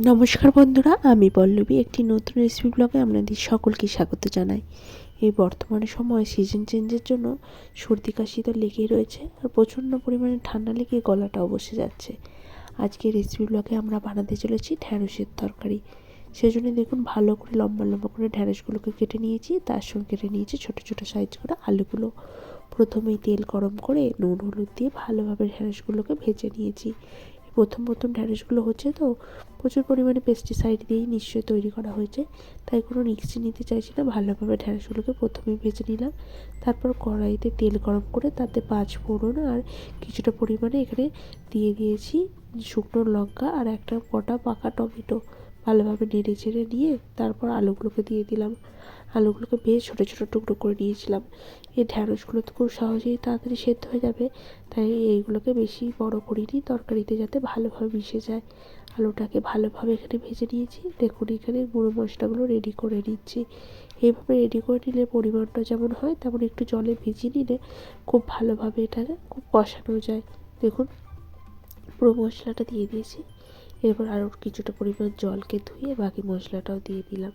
নমস্কার বন্ধুরা, আমি পল্লবী একটি নতুন রেসিপি ব্লগে আপনাদের সকলকে স্বাগত জানাই। এই বর্তমানে সময় সিজন চেঞ্জের জন্য সর্দি কাশি তো লেগেই রয়েছে, আর প্রচণ্ড পরিমাণে ঠান্ডা লেগে গলাটাও বসে যাচ্ছে। আজকে রেসিপি ব্লগে আমরা বানাতে চলেছি ঢ্যাঁড়সের তরকারি। সেজন্য দেখুন ভালো করে লম্বা লম্বা করে ঢ্যাঁড়সগুলোকে কেটে নিয়েছি, তার সঙ্গে কেটে নিয়েছি ছোটো ছোটো সাইজ করে আলুগুলো। প্রথমেই তেল গরম করে নুন হলুদ দিয়ে ভালোভাবে ঢ্যাঁড়সগুলোকে ভেজে নিয়েছি। প্রথম ঢ্যাঁড়সগুলো হচ্ছে তো প্রচুর পরিমাণে পেস্টিসাইড দিয়েই নিশ্চয়ই তৈরি করা হয়েছে, তাই কোনো রিস্ক নিতে চাইছি না। ভালোভাবে ঢ্যাঁড়সগুলোকে প্রথমেই ভেজে নিলাম। তারপর কড়াইতে তেল গরম করে তাতে 5 ফোড়ন আর কিছুটা পরিমাণে এখানে দিয়ে দিয়েছি শুকনো লঙ্কা আর একটা কটা পাকা টমেটো। ভালোভাবে নেড়ে চেড়ে নিয়ে তারপর আলুগুলোকে দিয়ে দিলাম। আলুগুলোকে বেশ ছোটো ছোটো টুকরো করে নিয়েছিলাম। এই ঢ্যাঁড়সগুলো তো খুব সহজেই তাড়াতাড়ি সেদ্ধ হয়ে যাবে, তাই এইগুলোকে বেশি বড় করিনি, তরকারিতে যাতে ভালোভাবে মিশে যায়। আলুটাকে ভালোভাবে এখানে ভেজে নিয়েছি। দেখুন এখানে গুঁড়ো মশলাগুলো রেডি করে নিচ্ছি। এইভাবে রেডি করে নিলে পরিমাণটা যেমন হয় তেমন একটু জলে ভিজিয়ে নিলে খুব ভালোভাবে এটাকে খুব কষানো যায়। দেখুন পুরো মশলাটা দিয়ে দিয়েছি। এরপর আরও কিছুটা পরিমাণ জলকে ধুয়ে বাকি মশলাটাও দিয়ে দিলাম।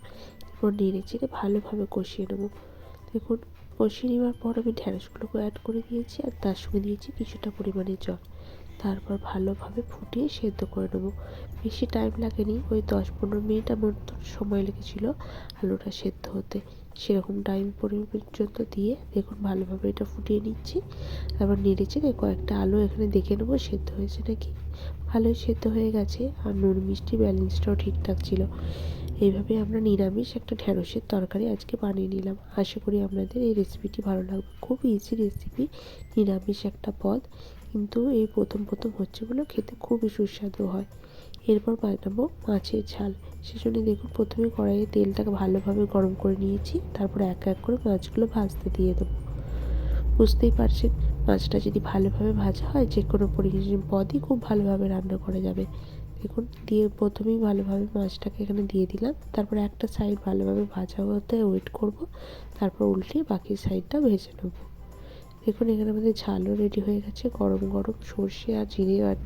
এরপর নেড়ে চেড়ে ভালোভাবে কষিয়ে নেব। দেখুন কষিয়ে নেওয়ার পর আমি ঢ্যাঁড়সগুলোকে অ্যাড করে দিয়েছি আর তার সঙ্গে দিয়েছি কিছুটা পরিমাণে জল। তারপর ভালোভাবে ফুটিয়ে সেদ্ধ করে নেবো। বেশি টাইম লাগেনি, ওই 10-15 মিনিট মতো সময় লেগেছিলো আলুটা সেদ্ধ হতে। সেরকম টাইম পর্যন্ত দিয়ে দেখুন ভালোভাবে এটা ফুটিয়ে নিচ্ছি। তারপর নেড়ে চেড়ে কয়েকটা আলু এখানে দেখে নেবো সেদ্ধ হয়েছে নাকি। ভালোই সেদ্ধ হয়ে গেছে আর নুন মিষ্টি ব্যালেন্সটাও ঠিকঠাক ছিল। এইভাবে আমরা নিরামিষ একটা ঢ্যাঁড়সের তরকারি আজকে বানিয়ে নিলাম। আশা করি আপনাদের এই রেসিপিটি ভালো লাগবে। খুব ইজি রেসিপি, নিরামিষ একটা পদ, কিন্তু এই প্রথম হচ্ছে বলে খেতে খুবই সুস্বাদু হয়। এরপর বানাবো মাছের ঝাল। সেজন্য দেখুন প্রথমে কড়াইয়ে তেলটাকে ভালোভাবে গরম করে নিয়েছি, তারপর এক এক করে মাছগুলো ভাজতে দিয়ে দেবো। বুঝতেই পারছেন মাছটা যদি ভালোভাবে ভাজা হয় যে কোনো পদই খুব ভালোভাবে রান্না করা যাবে। দেখুন দিয়ে প্রথমেই ভালোভাবে মাছটাকে এখানে দিয়ে দিলাম। তারপর একটা সাইড ভালোভাবে ভাজা হতে ওয়েট করব, তারপর উল্টে বাকি সাইডটা ভেজে নেব। দেখুন এখানে আমাদের ঝালও রেডি হয়ে গেছে। গরম গরম সর্ষে আর জিরে আর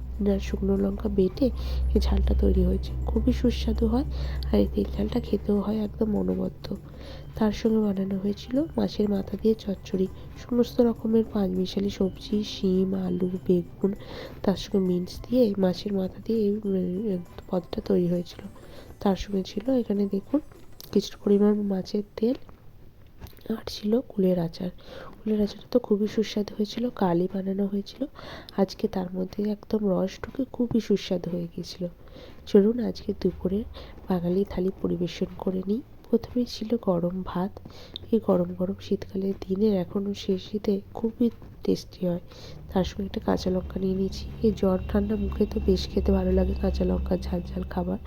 শুকনো লঙ্কা বেটে এই ঝালটা তৈরি হয়েছে, খুবই সুস্বাদু হয়। আর এই তেল ঝালটা খেতেও হয় একদম মনোবদ্ধ। তার সঙ্গে বানানো হয়েছিল মাছের মাথা দিয়ে চচ্চড়ি। সমস্ত রকমের পাঁচমিশালি সবজি, শিম, আলু, বেগুন, তার সঙ্গে মিন্স দিয়ে মাছের মাথা দিয়ে এই পদটা তৈরি হয়েছিল। তার সঙ্গে ছিল এখানে দেখুন কিছু পরিমাণ মাছের তেল আর ছিল কুলের আচার। কুলের আচারটা তো খুবই সুস্বাদু হয়েছিল, কালই বানানো হয়েছিল। আজকে তার মধ্যে একদম রস ঢুকে খুবই সুস্বাদু হয়ে গিয়েছিল। চলুন আজকে দুপুরে বাঙালি থালি পরিবেশন করে নিই। প্রথমেই ছিল গরম ভাত। এই গরম গরম শীতকালের দিনের এখনও শীতে খুবই টেস্টি হয়। তার সঙ্গে একটা কাঁচা লঙ্কা নিয়ে নিয়েছি। এই জ্বর ঠান্ডা মুখে তো বেশ খেতে ভালো লাগে কাঁচা লঙ্কা ঝাল ঝাল খাবার।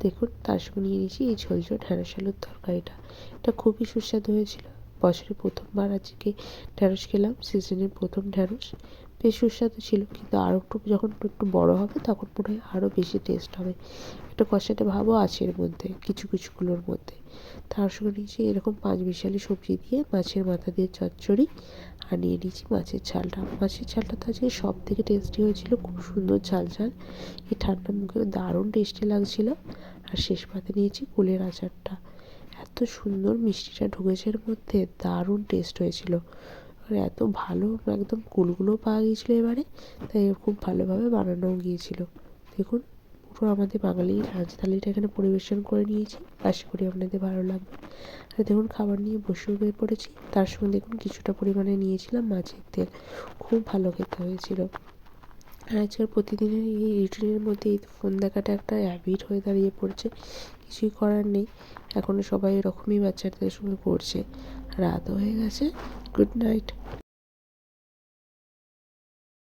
দেখুন তার সঙ্গে নিয়ে নিয়েছি এই ঝোল ঝোল ঢ্যাঁড়স আলুর তরকারিটা। এটা খুবই সুস্বাদু হয়েছিল। বছরে প্রথমবার আজকে ঢ্যাঁড়স খেলাম, সিজনের প্রথম ঢ্যাঁড়স। বেশ সুস্বাদু ছিল, কিন্তু আরও একটু যখন একটু বড়ো হবে তখন মনে হয় আরও বেশি টেস্ট হবে। একটা কষাতে ভাবও আছে এর মধ্যে, কিছুগুলোর মধ্যে। তার সঙ্গে নিয়েছি এরকম পাঁচমিশালি সবজি দিয়ে মাছের মাথা দিয়ে চচ্চড়ি, আর নিয়ে নিয়েছি মাছের ঝালটা। মাছের ঝালটা তো আজকে সব থেকে টেস্টি হয়েছিল, খুব সুন্দর ঝাল ঝাল। এই ঠান্ডা মুখে দারুণ টেস্টি লাগছিল। আর শেষ পাতে নিয়েছি কুলের আচারটা। এত সুন্দর মিষ্টিটা ঢুকেছে এর মধ্যে, দারুণ টেস্ট হয়েছিল। আর এত ভালো একদম কুলগুলো পাওয়া গিয়েছিলো এবারে, তাই খুব ভালোভাবে বানানোও গিয়েছিল। দেখুন পুরো আমাদের বাঙালির লাঞ্চ থালিটা এখানে পরিবেশন করে নিয়েছি। আশা করি আপনাদের ভালো লাগবে। আর দেখুন খাবার নিয়ে বসেও বের পড়েছি। তার সঙ্গে দেখুন কিছুটা পরিমাণে নিয়েছিলাম মাছের তেল, খুব ভালো খেতে হয়েছিল। আর আজকাল প্রতিদিনের এই রুটিনের মধ্যে এই ফোন দেখাটা একটা হ্যাবিট হয়ে দাঁড়িয়ে পড়ছে। কিছুই করার নেই, এখনও সবাই এরকমই বাচ্চাদের সঙ্গে করছে। রাতও হয়ে গেছে। Good night.